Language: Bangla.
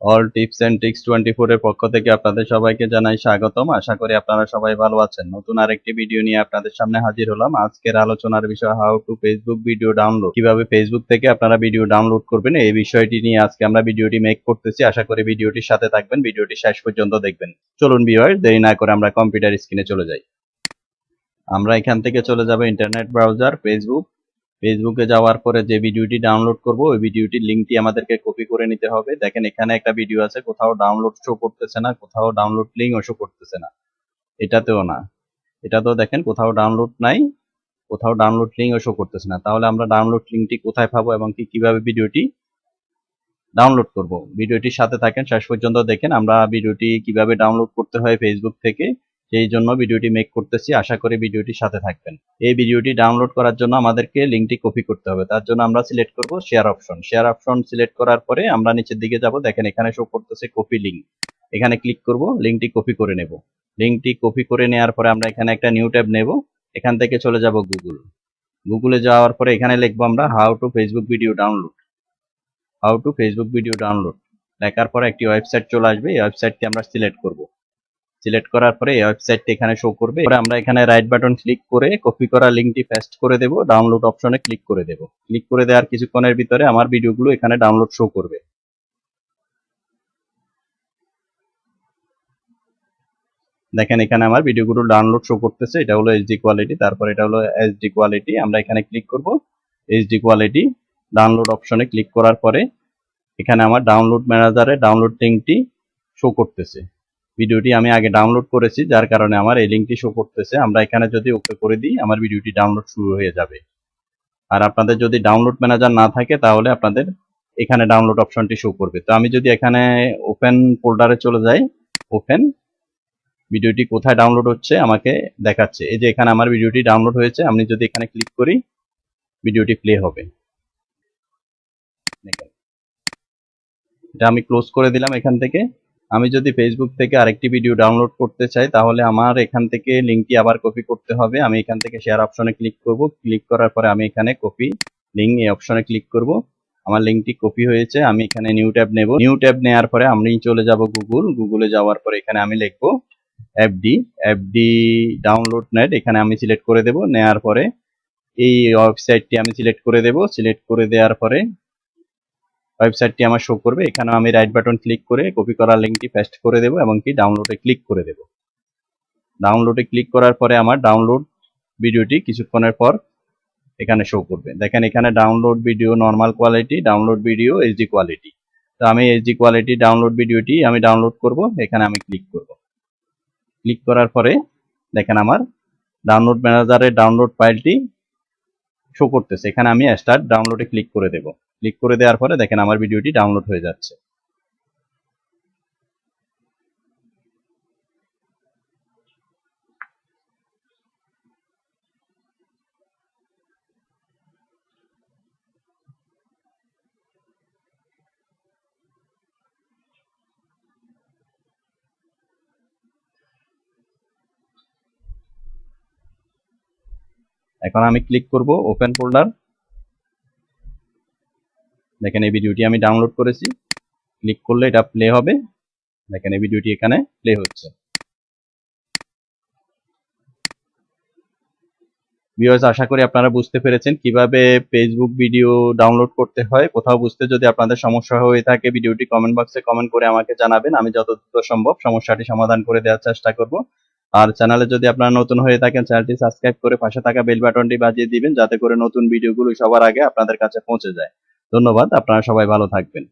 অল টিপস এন্ড ট্রিক্স 24 এর পক্ষ থেকে আপনাদের সবাইকে জানাই স্বাগতম। আশা করি আপনারা সবাই ভালো আছেন। নতুন আরেকটি ভিডিও নিয়ে আপনাদের সামনে হাজির হলাম। আজকের আলোচনার বিষয় how to Facebook video download. কিভাবে ফেসবুক থেকে আপনারা ভিডিও ডাউনলোড করবেন এই বিষয়টি নিয়ে আজকে আমরা ভিডিওটি মেক করতেছি। আশা করি ভিডিওটির সাথে থাকবেন, ভিডিওটি শেষ পর্যন্ত দেখবেন। চলুন ভিউয়ার্স, দেরি না করে আমরা কম্পিউটার স্ক্রিনে চলে যাই। আমরা এখান থেকে চলে যাব ইন্টারনেট ব্রাউজার ফেসবুকে যাওয়ার পরে যে ভিডিওটি ডাউনলোড করব ওই ভিডিওটির লিংকটি আমাদেরকে কপি করে নিতে হবে। দেখেন এখানে একটা ভিডিও আছে, কোথাও ডাউনলোড শো করতেছে না, কোথাও ডাউনলোড লিংকও শো করতেছে না। এটাতেও না, এটাতেও দেখেন কোথাও ডাউনলোড নাই, কোথাও ডাউনলোড লিংকও শো করতেছে না। তাহলে আমরা ডাউনলোড লিংকটি কোথায় পাবো এবং কিভাবে ভিডিওটি ডাউনলোড করব? ভিডিওটির সাথে থাকেন, শেষ পর্যন্ত দেখেন আমরা ভিডিওটি কিভাবে ডাউনলোড করতে হয় ফেসবুক থেকে, সেই জন্য ভিডিওটি মেক করতেছি। আশা করি ভিডিওটির সাথে থাকবেন। এই ভিডিওটি ডাউনলোড করার জন্য আমাদেরকে লিংকটি কপি করতে হবে। তার জন্য আমরা সিলেক্ট করব শেয়ার অপশন সিলেক্ট করার পরে আমরা নিচের দিকে যাব। দেখেন এখানে শো করতেছে কপি লিংক, এখানে ক্লিক করব, লিংকটি কপি করে নেব। লিংকটি কপি করে নেওয়ার পরে আমরা এখানে একটা নিউ ট্যাব নেব। এখান থেকে চলে যাব গুগলে যাওয়ার পরে এখানে লিখবো আমরা how to Facebook video download. লেখার পরে একটি ওয়েবসাইট চলে আসবে, এই ওয়েবসাইটটি আমরা সিলেক্ট করব। সিলেক্ট করার পরে এই ওয়েবসাইটটি এখানে শো করবে। পরে আমরা এখানে রাইট বাটন ক্লিক করে কপি করা লিংকটি পেস্ট করে দেব, ডাউনলোড অপশনে ক্লিক করে দেব। ক্লিক করে দেওয়ার কিছুক্ষণের ভিতরে আমার ভিডিওগুলো এখানে ডাউনলোড শো করবে। দেখেন এখানে আমার ভিডিওগুলো ডাউনলোড শো করতেছে। এটা হলো এইচডি কোয়ালিটি, তারপর এটা হলো এইচডি কোয়ালিটি। আমরা এখানে ক্লিক করব এইচডি কোয়ালিটি, ডাউনলোড অপশনে ক্লিক করার পরে এখানে আমার ডাউনলোড ম্যানেজারে ডাউনলোড লিংকটি শো করতেছে। ভিডিওটি আমি আগে ডাউনলোড করেছি, যার কারণে আমার এই লিংকটি শো করতেছে। আমরা এখানে যদি ওকে করে দিই আমার ভিডিওটি ডাউনলোড শুরু হয়ে যাবে। আর আপনাদের যদি ডাউনলোড ম্যানেজার না থাকে তাহলে আপনাদের এখানে ডাউনলোড অপশনটি শো করবে। তো আমি যদি এখানে ওপেন ফোল্ডারে চলে যাই, ওপেন, ভিডিওটি কোথায় ডাউনলোড হচ্ছে আমাকে দেখাচ্ছে। এই যে এখানে আমার ভিডিওটি ডাউনলোড হয়েছে, আমি যদি এখানে ক্লিক করি ভিডিওটি প্লে হবে। এটা আমি ক্লোজ করে দিলাম। এখান থেকে আমি যদি ফেসবুক থেকে আরেকটি ভিডিও ডাউনলোড করতে চাই তাহলে আমার এখান থেকে লিংকটি আবার কপি করতে হবে। আমি এখান থেকে শেয়ার অপশনে ক্লিক করব। ক্লিক করার পরে আমি এখানে কপি লিংক এই অপশনে ক্লিক করব। আমার লিংকটি কপি হয়েছে। আমি এখানে নিউ ট্যাব নেব। নিউ ট্যাব নেওয়ার পরে আমি চলে যাব গুগলে যাওয়ার পরে এখানে আমি লিখব এফডি ডাউনলোড নেট, এখানে আমি সিলেক্ট করে দেব। নেওয়ার পরে এই ওয়েবসাইটটি আমি সিলেক্ট করে দেব। সিলেক্ট করে দেওয়ার পরে ওয়েবসাইটটি আমার শো করবে। এখানে আমি রাইট বাটন ক্লিক করে কপি করা লিংকটি পেস্ট করে দেব এবং কি ডাউনলোডে ক্লিক করে দেব। ডাউনলোডে ক্লিক করার পরে আমার ডাউনলোড ভিডিওটি কিছুক্ষণের পর এখানে শো করবে। দেখেন এখানে download video normal quality, download video HD quality. তো আমি এইচডি কোয়ালিটি ডাউনলোড ভিডিওটি আমি ডাউনলোড করব। এখানে আমি ক্লিক করব। ক্লিক করার পরে দেখেন আমার ডাউনলোড ম্যানেজারের ডাউনলোড ফাইলটি শো করতেছে। এখানে আমি স্টার্ট ডাউনলোডে ক্লিক করে দেব। ক্লিক করে দেওয়ার পরে দেখেন আমার ভিডিওটি ডাউনলোড হয়ে যাচ্ছে। এখন আমি ক্লিক করব ওপেন ফোল্ডার। দেখেন এই ভিডিওটি আমি ডাউনলোড করেছি। ক্লিক করলে এটা প্লে হবে। দেখেন এই ভিডিওটি এখানে প্লে হচ্ছে। ভিউয়ার্স, আশা করি আপনারা বুঝতে পেরেছেন কিভাবে ফেসবুক ভিডিও ডাউনলোড করতে হয়। কোথাও বুঝতে যদি আপনাদের সমস্যা হয়ে থাকে ভিডিওটি কমেন্ট বক্সে কমেন্ট করে আমাকে জানাবেন। আমি যত দ্রুত সম্ভব সমস্যাটি সমাধান করে দেওয়ার চেষ্টা করব। আর চ্যানেলে যদি আপনারা নতুন হয়ে থাকেন চ্যানেলটি সাবস্ক্রাইব করে পাশে থাকা বেল বাটনটি বাজিয়ে দিবেন, যাতে করে নতুন ভিডিওগুলো সবার আগে আপনাদের কাছে পৌঁছে যায়। ধন্যবাদ, আপনারা সবাই ভালো থাকবেন।